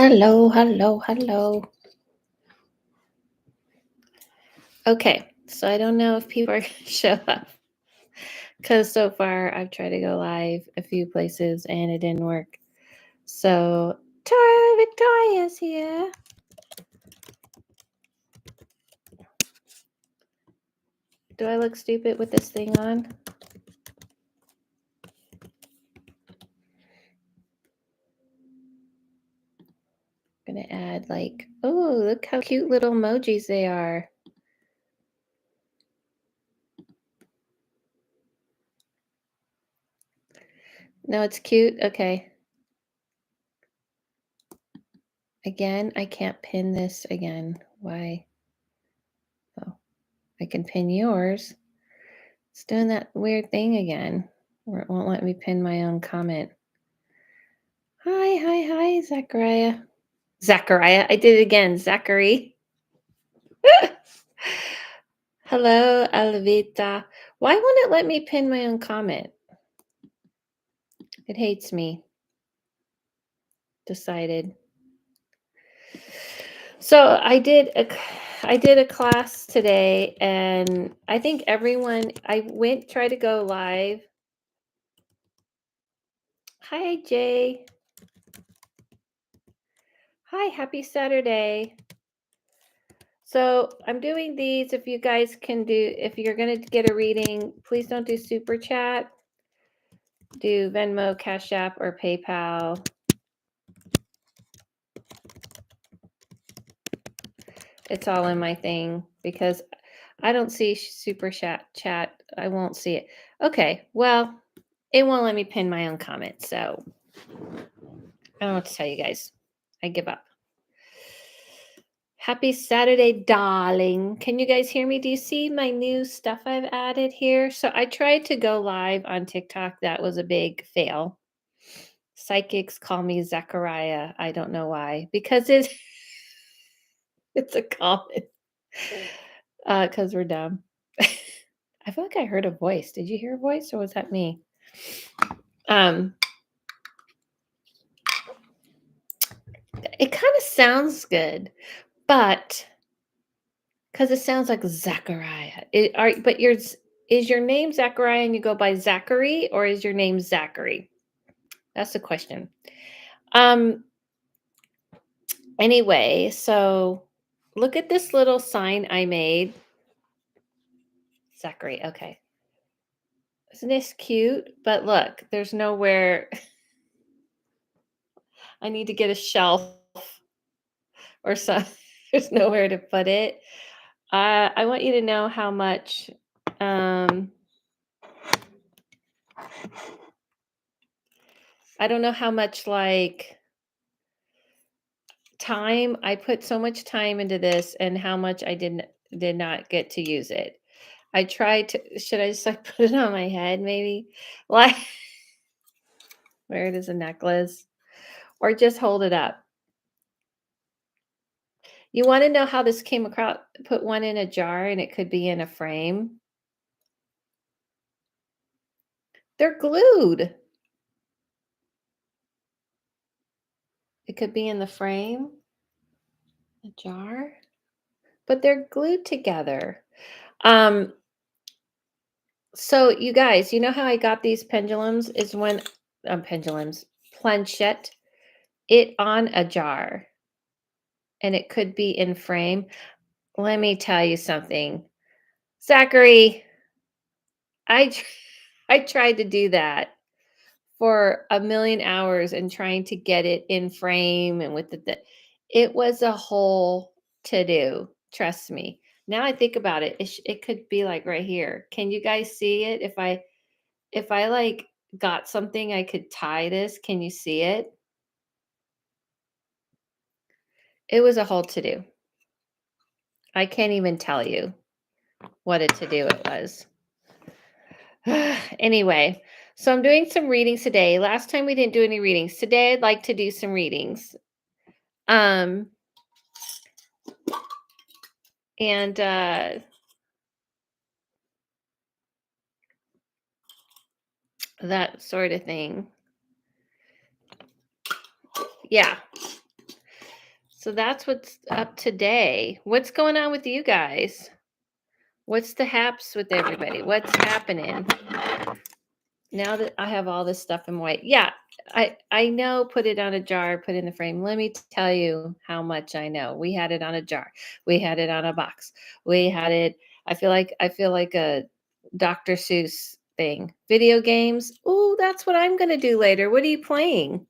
Hello, hello, hello. Okay, so I don't know if people are going to show up because so far I've tried to go live a few places and it didn't work. So, Victoria's here. Do I look stupid with this thing on? I'm going to add oh, look how cute little emojis they are. No, it's cute. Okay. Again, I can't pin this again. Why? Oh, I can pin yours. It's doing that weird thing again where it won't let me pin my own comment. Hi, Zachariah. Zachariah. I did it again. Zachary. Hello, Alvita. Why won't it let me pin my own comment? It hates me. Decided. So I did a class today, and I think everyone. I tried to go live. Hi, Jay. Hi, happy Saturday. So I'm doing these. If you guys can if you're going to get a reading, please don't do super chat. Do Venmo, Cash App, or PayPal. It's all in my thing because I don't see super chat. I won't see it. Okay, well, it won't let me pin my own comment. So I don't know what to tell you guys. I give up. Happy Saturday, darling. Can you guys hear me? Do you see my new stuff I've added here? So I tried to go live on TikTok. That was a big fail. Psychics call me Zachariah. I don't know why. Because it's a comment. Because we're dumb. I feel like I heard a voice. Did you hear a voice or was that me? It kind of sounds good, but because it sounds like Zachariah. Is your name Zachariah and you go by Zachary, or is your name Zachary? That's the question. Anyway, so look at this little sign I made. Zachary, okay. Isn't this cute? But look, there's nowhere. I need to get a shelf or something. There's nowhere to put it. I want you to know how much I don't know how much time I put so much time into this and how much I did not get to use it. I tried to should I just put it on my head maybe? Like wear it as a necklace or just hold it up. You want to know how this came across? Put one in a jar and it could be in a frame. They're glued. It could be in the frame, a jar, but they're glued together. So you guys, you know how I got these pendulums is when planchette, it on a jar and it could be in frame. Let me tell you something. Zachary, I I tried to do that for a million hours and trying to get it in frame and with it was a whole to do. Trust me. Now I think about it, it could be like right here. Can you guys see it? If I got something I could tie this, can you see it? It was a whole to do. I can't even tell you what a to do it was. Anyway, so I'm doing some readings today. Last time we didn't do any readings. Today I'd like to do some readings. And that sort of thing. Yeah. So that's what's up today. What's going on with you guys? What's the haps with everybody? What's happening? Now that I have all this stuff in white. Yeah, I know put it on a jar, put it in the frame. Let me tell you how much I know. We had it on a jar. We had it on a box. We had it I feel like a Dr. Seuss thing. Video games. Oh, that's what I'm going to do later. What are you playing?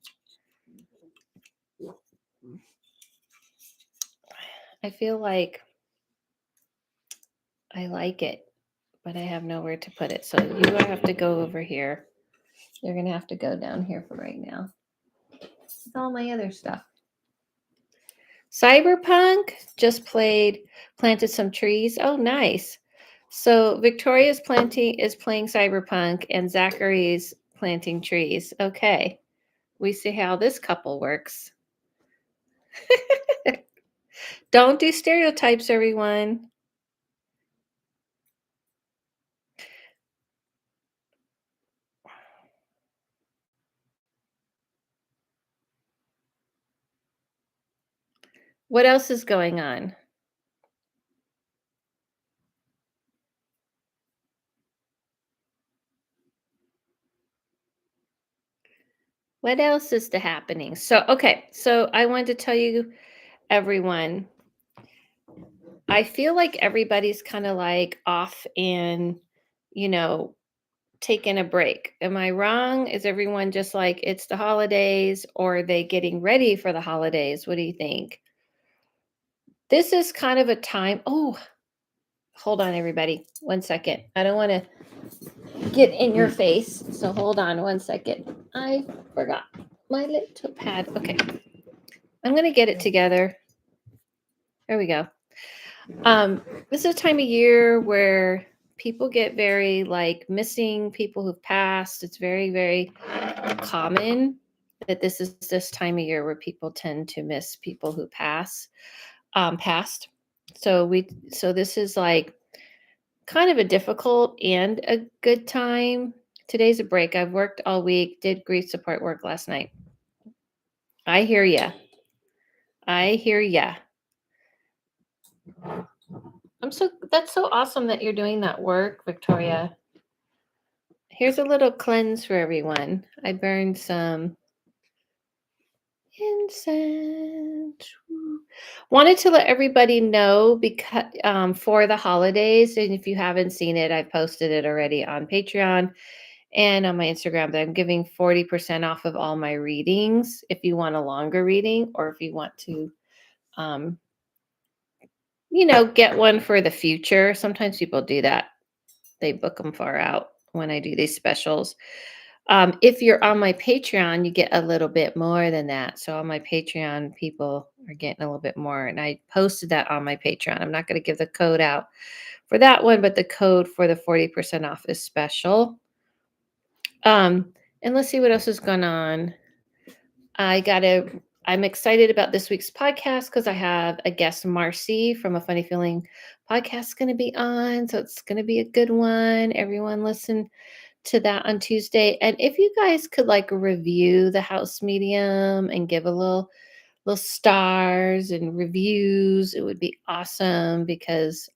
I feel like I like it, but I have nowhere to put it. So you have to go over here. You're going to have to go down here for right now. It's all my other stuff. Cyberpunk just planted some trees. Oh, nice. So Victoria's planting is playing Cyberpunk and Zachary's planting trees. Okay. We see how this couple works. Don't do stereotypes, everyone. What else is going on? What else is happening? So, okay. So I wanted to tell you, everyone, I feel like everybody's kind of like off and, you know, taking a break. Am I wrong? Is everyone just like it's the holidays or are they getting ready for the holidays? What do you think? This is kind of a time. Oh, hold on, everybody. 1 second. I don't want to get in your face. So hold on 1 second. I forgot my little pad. Okay. I'm going to get it together. There we go. This is a time of year where people get very like missing people who've passed. It's very, very common that this is this time of year where people tend to miss people who passed. So this is like kind of a difficult and a good time. Today's a break. I've worked all week, did grief support work last night. I hear ya. I hear ya. That's so awesome that you're doing that work, Victoria. Here's a little cleanse for everyone. I burned some incense. Wanted to let everybody know because for the holidays, and if you haven't seen it, I've posted it already on Patreon and on my Instagram that I'm giving 40% off of all my readings if you want a longer reading or if you want to um, get one for the future. Sometimes people do that. They book them far out when I do these specials. If you're on my Patreon, you get a little bit more than that. So on my Patreon, people are getting a little bit more. And I posted that on my Patreon. I'm not going to give the code out for that one, but the code for the 40% off is special. And let's see what else is going on. I'm excited about this week's podcast because I have a guest, Marcy from A Funny Feeling podcast, going to be on. So it's going to be a good one. Everyone listen to that on Tuesday. And if you guys could like review the house medium and give a little stars and reviews, it would be awesome because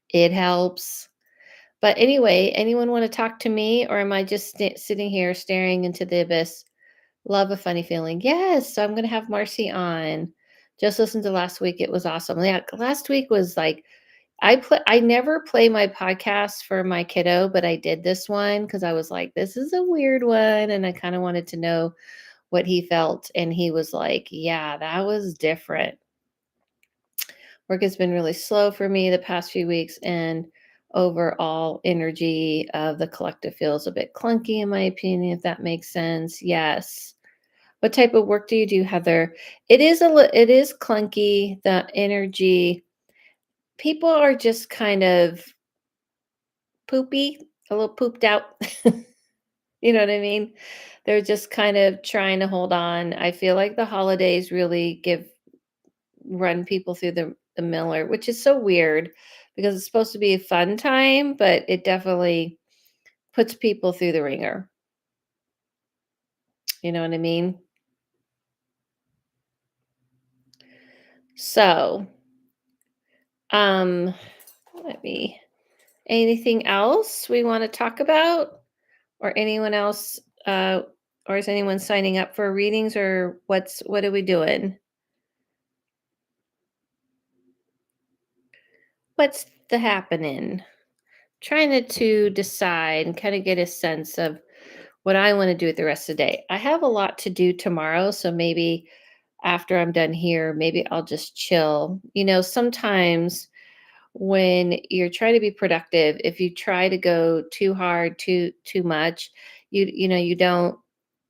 it helps. But anyway, anyone want to talk to me or am I just sitting here staring into the abyss? Love A Funny Feeling. Yes, so I'm going to have Marcy on. Just listen to last week. It was awesome. Yeah, last week was like I never play my podcast for my kiddo, but I did this one because I was like, this is a weird one. And I kind of wanted to know what he felt. And he was like, yeah, that was different. Work has been really slow for me the past few weeks, and overall energy of the collective feels a bit clunky, in my opinion, if that makes sense. Yes. What type of work do you do, Heather? It is clunky, the energy. People are just kind of poopy, a little pooped out. You know what I mean? They're just kind of trying to hold on. I feel like the holidays really run people through the miller, which is so weird because it's supposed to be a fun time, but it definitely puts people through the ringer. You know what I mean? So, um, let me anything else we want to talk about? Or anyone else, or is anyone signing up for readings or what are we doing? What's the happening? Trying to decide and kind of get a sense of what I want to do with the rest of the day. I have a lot to do tomorrow, so maybe after I'm done here, maybe I'll just chill. Sometimes when you're trying to be productive, if you try to go too hard, too much, you don't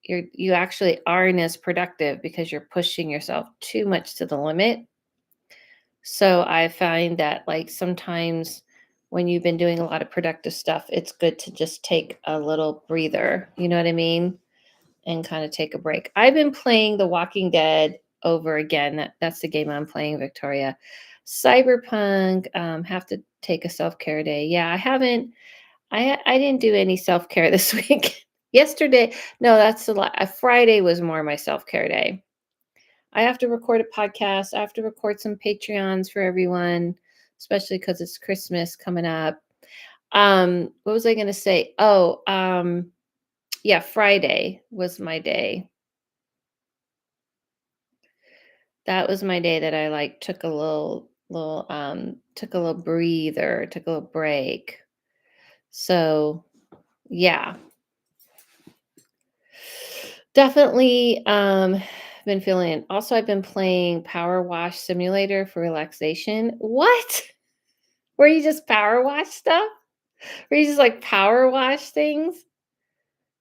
you actually aren't as productive because you're pushing yourself too much to the limit. So I find that like sometimes when you've been doing a lot of productive stuff, it's good to just take a little breather. You know what I mean? And kind of take a break. I've been playing The Walking Dead over again. That's the game I'm playing, Victoria. Cyberpunk, have to take a self-care day. Yeah, I haven't I didn't do any self-care this week. Yesterday, no, that's a lot. Friday was more my self-care day. I have to record a podcast. I have to record some Patreons for everyone, especially because it's Christmas coming up. What was I going to say? Oh, yeah, Friday was my day. That was my day that I like took a took a little breather, took a little break. So, yeah. Definitely been feeling. Also, I've been playing Power Wash Simulator for relaxation. What? Where you just power wash stuff? Where you just like power wash things?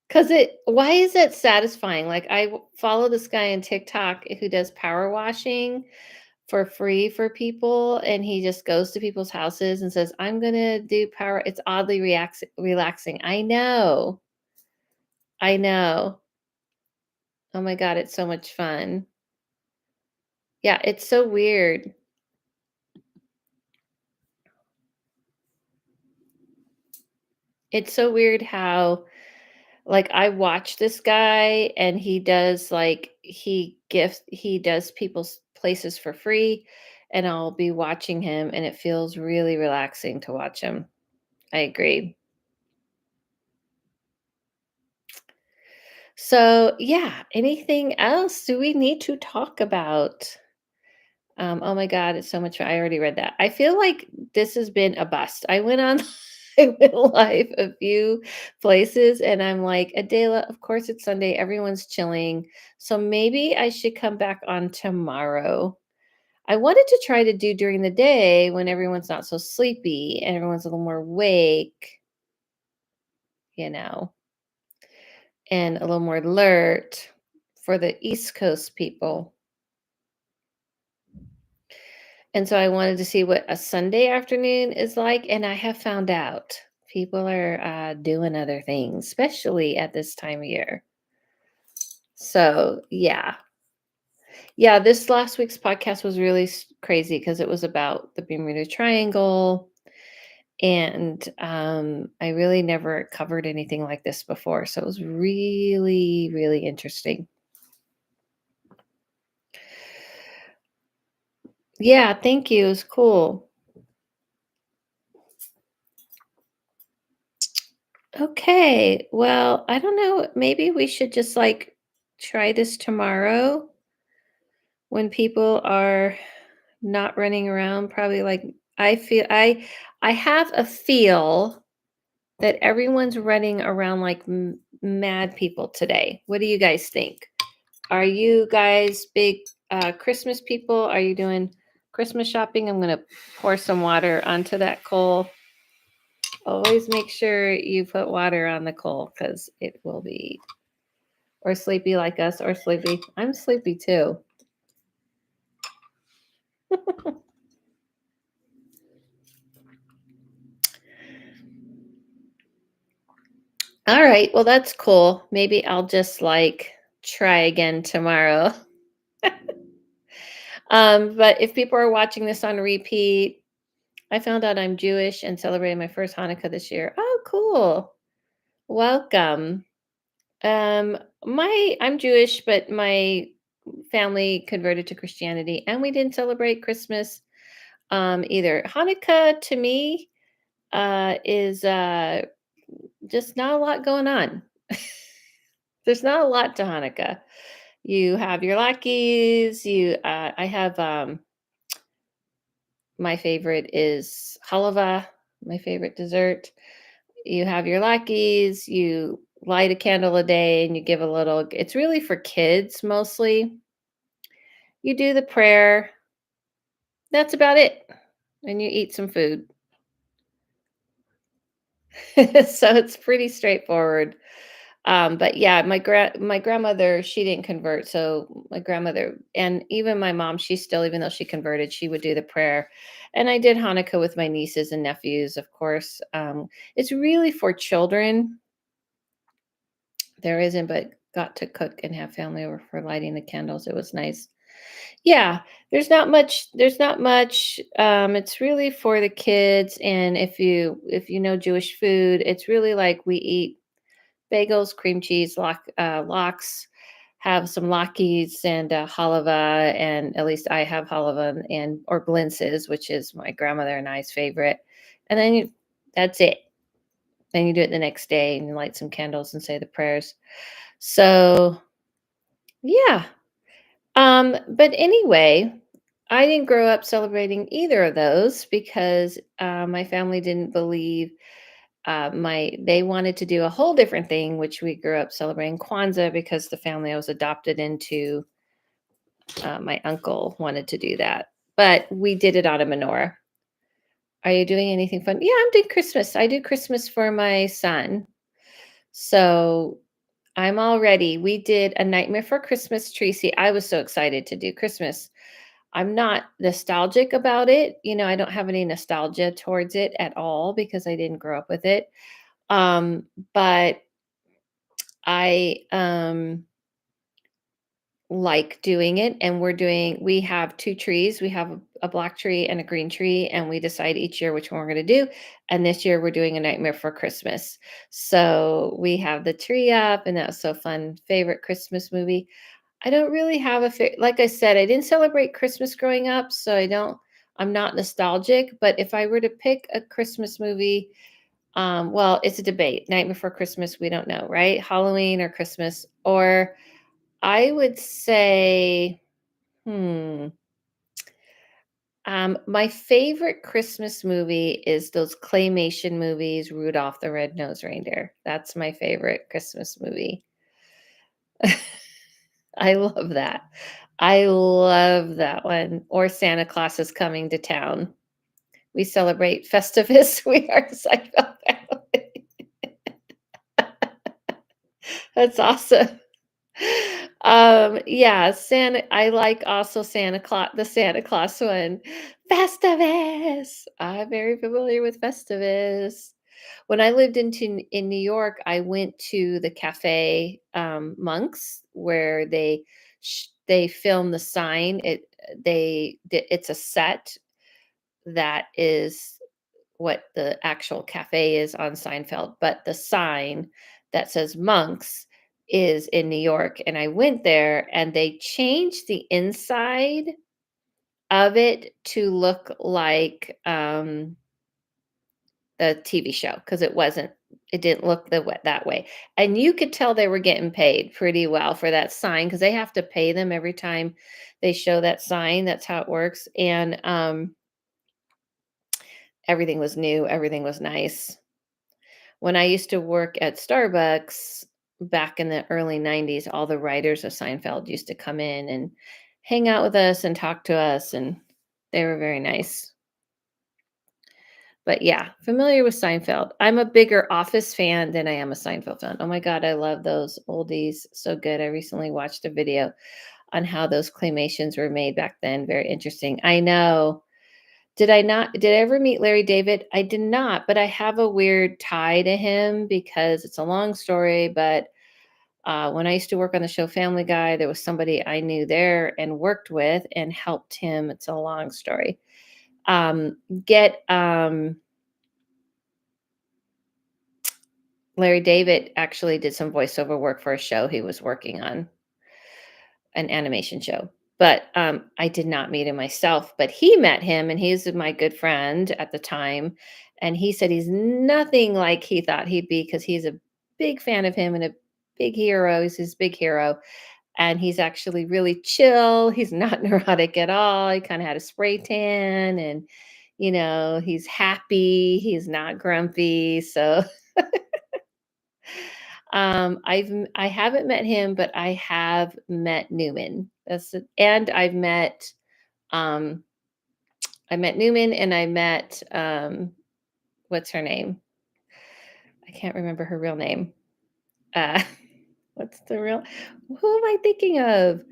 Cuz why is it satisfying? Like follow this guy on TikTok who does power washing for free for people, and he just goes to people's houses and says, "I'm going to do power." It's oddly relaxing. I know. I know. Oh my god, it's so much fun. Yeah, it's so weird. It's so weird how like I watch this guy and he does people's places for free, and I'll be watching him and it feels really relaxing to watch him. I agree. So, yeah, anything else do we need to talk about? Oh my God, it's so much fun. I already read that. I feel like this has been a bust. I went on I went live a few places and I'm like, Adela, of course it's Sunday. Everyone's chilling. So maybe I should come back on tomorrow. I wanted to try to do during the day when everyone's not so sleepy and everyone's a little more awake, you know, and a little more alert for the East Coast people. And so I wanted to see what a Sunday afternoon is like, and I have found out people are doing other things, especially at this time of year. So, yeah. Yeah, this last week's podcast was really crazy because it was about the Bermuda Triangle. And I really never covered anything like this before. So it was really, really interesting. Yeah, thank you. It was cool. Okay. Well, I don't know. Maybe we should just like try this tomorrow when people are not running around. Probably like I have a feel that everyone's running around like mad people today. What do you guys think? Are you guys big Christmas people? Are you doing Christmas shopping? I'm going to pour some water onto that coal. Always make sure you put water on the coal because it will be, or sleepy like us, or sleepy. I'm sleepy too. All right. Well, that's cool. Maybe I'll just like try again tomorrow. But if people are watching this on repeat, I found out I'm Jewish and celebrating my first Hanukkah this year. Oh, cool. Welcome. I'm Jewish, but my family converted to Christianity, and we didn't celebrate Christmas either. Hanukkah to me is just not a lot going on. There's not a lot to Hanukkah. You have your latkes. I have my favorite is halava, my favorite dessert. You have your latkes. You light a candle a day, and you give a little. It's really for kids mostly. You do the prayer. That's about it, and you eat some food. So it's pretty straightforward. But yeah, my grandmother, she didn't convert. So my grandmother and even my mom, she still, even though she converted, she would do the prayer. And I did Hanukkah with my nieces and nephews, of course. It's really for children. There isn't, but got to cook and have family over for lighting the candles. It was nice. Yeah, there's not much. It's really for the kids. And if you know Jewish food, it's really like we eat bagels, cream cheese, lox, have some latkes and halava, and at least I have halava and or blintzes, which is my grandmother and I's favorite. And then that's it. Then you do it the next day and light some candles and say the prayers. So yeah. But anyway, I didn't grow up celebrating either of those because my family didn't believe my they wanted to do a whole different thing, which we grew up celebrating Kwanzaa because the family I was adopted into, my uncle wanted to do that. But we did it on a menorah. Are you doing anything fun? Yeah, I'm doing Christmas. I do Christmas for my son. So I'm all ready. We did a Nightmare for Christmas tree. See, I was so excited to do Christmas. I'm not nostalgic about it. I don't have any nostalgia towards it at all because I didn't grow up with it. But I like doing it, and we have two trees. We have a black tree and a green tree, and we decide each year which one we're going to do. And this year we're doing A Nightmare for Christmas. So we have the tree up, and that was so fun. Favorite Christmas movie? I don't really have like I said, I didn't celebrate Christmas growing up, so I'm not nostalgic. But if I were to pick a Christmas movie, well, it's a debate. Night Before Christmas, we don't know, right? Halloween or Christmas, or I would say, hmm, my favorite Christmas movie is those claymation movies, Rudolph the Red-Nosed Reindeer. That's my favorite Christmas movie. I love that. I love that one. Or Santa Claus is Coming to Town. We celebrate Festivus. We are a Seinfeld family. That's awesome. Yeah, I like also Santa Claus, the Santa Claus one. Festivus. I'm very familiar with Festivus. When I lived in New York, I went to the cafe Monks where they film the sign. It's a set that is what the actual cafe is on Seinfeld, but the sign that says Monks is in New York. And I went there and they changed the inside of it to look like the TV show because it didn't look that way. And you could tell they were getting paid pretty well for that sign because they have to pay them every time they show that sign. That's how it works. And everything was new, everything was nice. When I used to work at Starbucks back in the early 90s, all the writers of Seinfeld used to come in and hang out with us and talk to us, and they were very nice. But yeah, familiar with Seinfeld. I'm a bigger Office fan than I am a Seinfeld fan. Oh my God, I love those oldies. So good. I recently watched a video on how those claymations were made back then. Very interesting. I know. Did I ever meet Larry David? I did not, but I have a weird tie to him because it's a long story. But when I used to work on the show Family Guy, there was somebody I knew there and worked with and helped him. It's a long story. Get Larry David actually did some voiceover work for a show he was working on. an animation show. But I did not meet him myself, but he met him, and he's my good friend at the time. And he said he's nothing like he thought he'd be because he's a big fan of him and a big hero. He's his big hero. And he's actually really chill. He's not neurotic at all. He kind of had a spray tan and, he's happy. He's not grumpy. So I haven't met him, but I have met Newman. And um I met Newman and I met what's her name? I can't remember her real name. Uh what's the real who am I thinking of?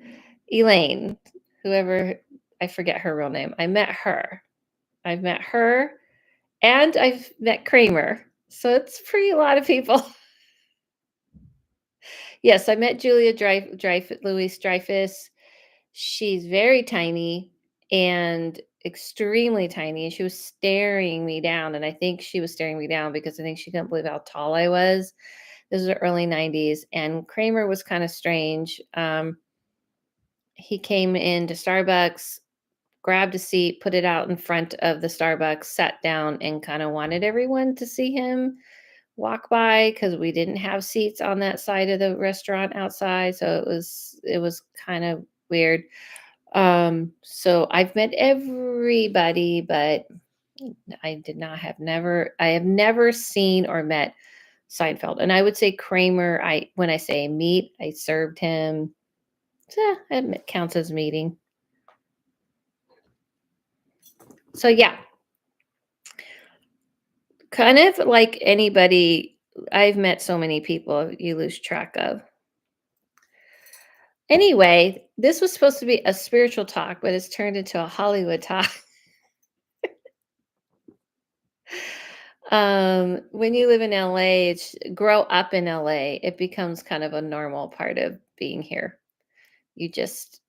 Elaine, whoever I forget her real name. I met her. I've met her and I've met Kramer. So it's pretty a lot of people. Yes, I met Julia Louis Dreyfus. She's very tiny and extremely tiny. She was staring me down. And I think she was staring me down because I think she couldn't believe how tall I was. This was the early 90s. And Kramer was kind of strange. He came into Starbucks, grabbed a seat, put it out in front of the Starbucks, sat down, and kind of wanted everyone to see him walk by because we didn't have seats on that side of the restaurant outside. So it was kind of weird. So I've met everybody, but I have never seen or met Seinfeld. And I would say Kramer, when I say meet, I served him. So it counts as meeting. So yeah, kind of like anybody, I've met so many people you lose track of. Anyway, this was supposed to be a spiritual talk, but it's turned into a Hollywood talk. When you live in LA, grow up in LA, it becomes kind of a normal part of being here. You just,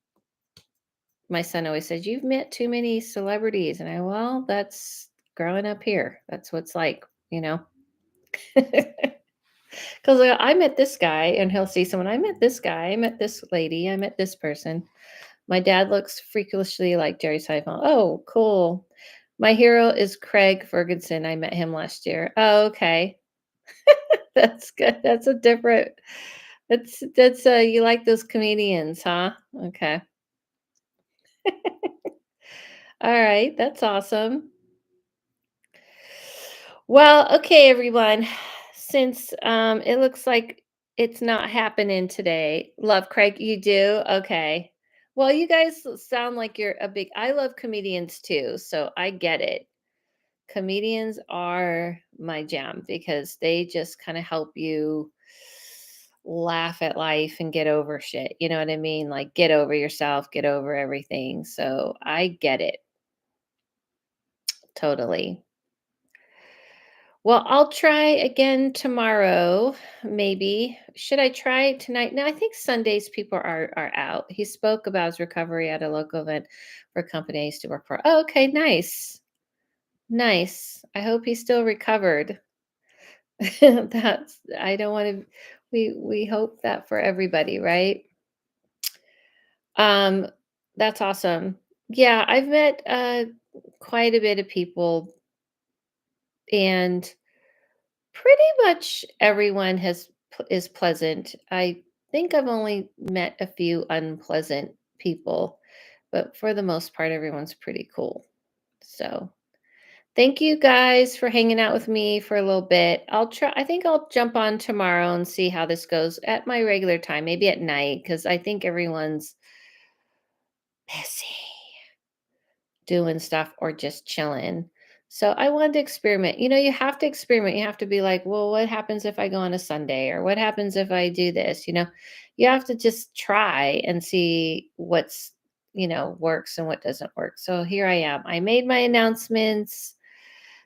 my son always says, "You've met too many celebrities," and well, that's growing up here. That's what's like, you know. Because I met this guy, and he'll see someone. I met this guy. I met this lady. I met this person. My dad looks freakishly like Jerry Seinfeld. Oh, cool. My hero is Craig Ferguson. I met him last year. Oh, okay. That's good. That's a different. That's you like those comedians, huh? Okay. All right. That's awesome. Well, okay, everyone. Since it looks like it's not happening today. Love Craig, you do? Okay. Well, you guys sound like you're a big I love comedians too, so I get it. Comedians are my jam because they just kind of help you laugh at life and get over shit. You know what I mean? Like get over yourself, get over everything. So I get it totally. Well, I'll try again tomorrow, maybe. Should I try tonight? No, I think Sundays people are out. He spoke about his recovery at a local event for a company I used to work for. Oh, okay, nice. Nice. I hope he's still recovered. That's I don't want to we hope that for everybody, right? Um that's awesome. Yeah, I've met quite a bit of people and pretty much everyone is pleasant. I think I've only met a few unpleasant people, but for the most part everyone's pretty cool. So, thank you guys for hanging out with me for a little bit. I think I'll jump on tomorrow and see how this goes at my regular time, maybe at night, because I think everyone's busy doing stuff or just chilling. So I wanted to experiment. You have to experiment. You have to be like, well, what happens if I go on a Sunday? Or what happens if I do this? You have to just try and see works and what doesn't work. So here I am. I made my announcements.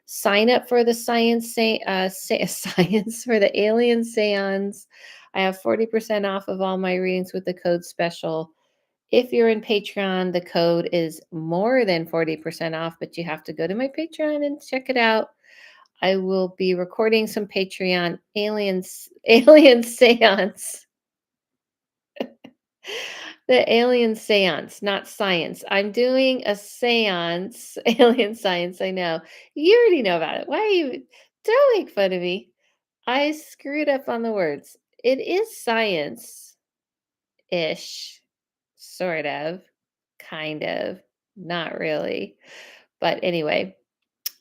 Sign up for the science for the alien seance. I have 40% off of all my readings with the code special. If you're in Patreon, the code is more than 40% off, but you have to go to my Patreon and check it out. I will be recording some Patreon alien seance. The alien seance, not science. I'm doing a seance, alien science, I know. You already know about it. Why are you don't make fun of me. I screwed up on the words. It is science-ish, sort of, kind of, not really. But anyway,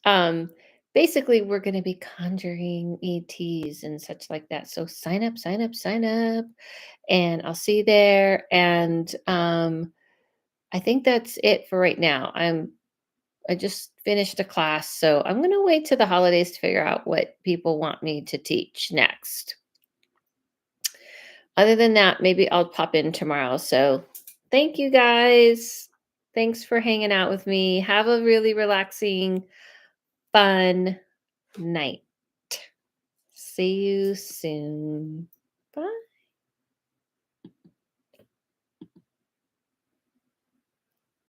um, basically we're gonna be conjuring ETs and such like that. So sign up, sign up, sign up, and I'll see you there. And I think that's it for right now. I just finished a class, so I'm going to wait to the holidays to figure out what people want me to teach next. Other than that, maybe I'll pop in tomorrow. So, thank you guys. Thanks for hanging out with me. Have a really relaxing, fun night. See you soon.